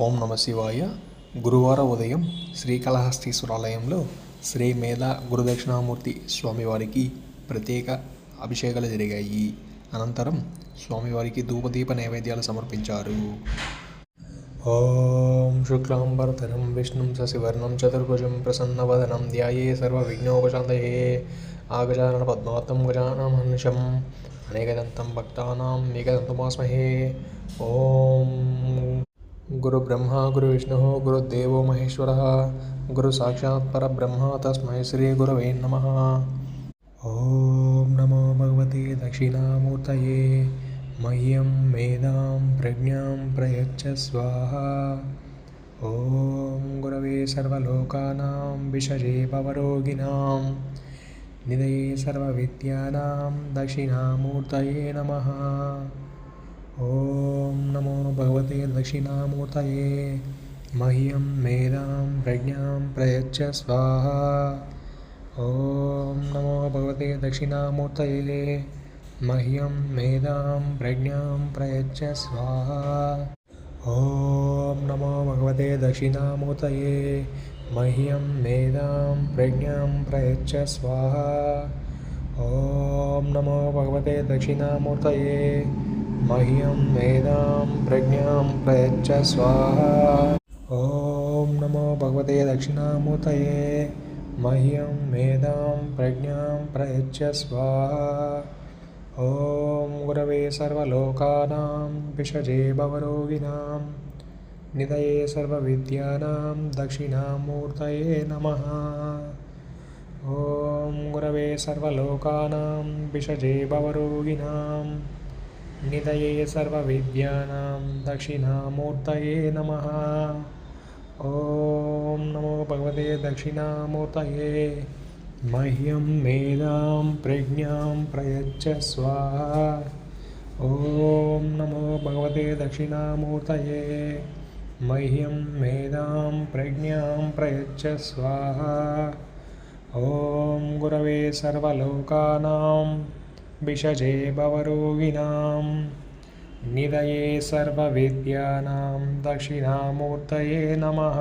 ఓం నమ శివాయ. గురువారం ఉదయం శ్రీకాళహస్తీశ్వరాలయంలో శ్రీ మేధా గురుదక్షిణామూర్తి స్వామివారికి ప్రత్యేక అభిషేకాలు జరిగాయి. అనంతరం స్వామివారికి ధూపదీప నైవేద్యాలు సమర్పించారు. ఓం శుక్లాంబరధరం విష్ణుం శశివర్ణం చతుర్భుజం ప్రసన్నవదనం ధ్యాయే సర్వవిఘ్నోపశాంతయే. ఆగజానన పద్మార్తం గజాననమహర్నిశం అనేకదంతం భక్తానాం ఏకదంతముపాస్మహే. ఓం గురు బ్రహ్మ గురు విష్ణు గురుదేవో మహేశ్వరః గురు సాక్షాత్ పరబ్రహ్మ తస్మై శ్రీ గురవే నమః. ఓం నమో భగవతే దక్షిణామూర్తయే. మహ్యం మేధాం ప్రజ్ఞాం ప్రయచ్చ స్వాహా. ఓం గురవే సర్వలోకానాం విషజే భవరోగిణాం నిధయే సర్వవిద్యానాం దక్షిణామూర్తయే నమః. ఓం నమో భగవతే దక్షిణామూర్తయే. మహ్యం మేధాం ప్రజ్ఞాం ప్రయచ్చ స్వాహా. ఓం నమో భగవతే దక్షిణామూర్తయే. మహ్యం మేధాం ప్రజ్ఞాం ప్రయచ్చ స్వాహా. ఓం నమో భగవతే దక్షిణామూర్తయే. మహ్యం మేధాం ప్రజ్ఞాం ప్రయచ్చ స్వాహా. ఓం నమో భగవతే దక్షిణామూర్తయే. మహ్యం మేధాం ప్రజ్ఞాం ప్రయచ్చ స్వాహా. ఓం నమో భగవతే దక్షిణామూర్తయే. మహ్యం మేధాం ప్రజ్ఞాం ప్రయచ్చ స్వాహా. ఓం గురవే సర్వలోకానాం విషజే భవరోగిణాం నిధయే సర్వవిద్యానాం దక్షిణామూర్తయే నమః. ఓం గురవే సర్వలోకానాం విషజే భవరోగిణాం నిధయే సర్వవిద్యానాం దక్షిణామూర్తయే నమః. ఓం నమో భగవతే దక్షిణామూర్తయే. మహ్యం మేధాం ప్రజ్ఞాం ప్రయచ్చ స్వాహా. ఓం నమో భగవతే దక్షిణామూర్తయే. మహ్యం మేధాం ప్రజ్ఞాం ప్రయచ్చ స్వాహా. ఓం గురవే సర్వలోకానాం విషజే భవరోగిణాం నిధయే సర్వవిద్యానాం దక్షిణామూర్తయే నమః.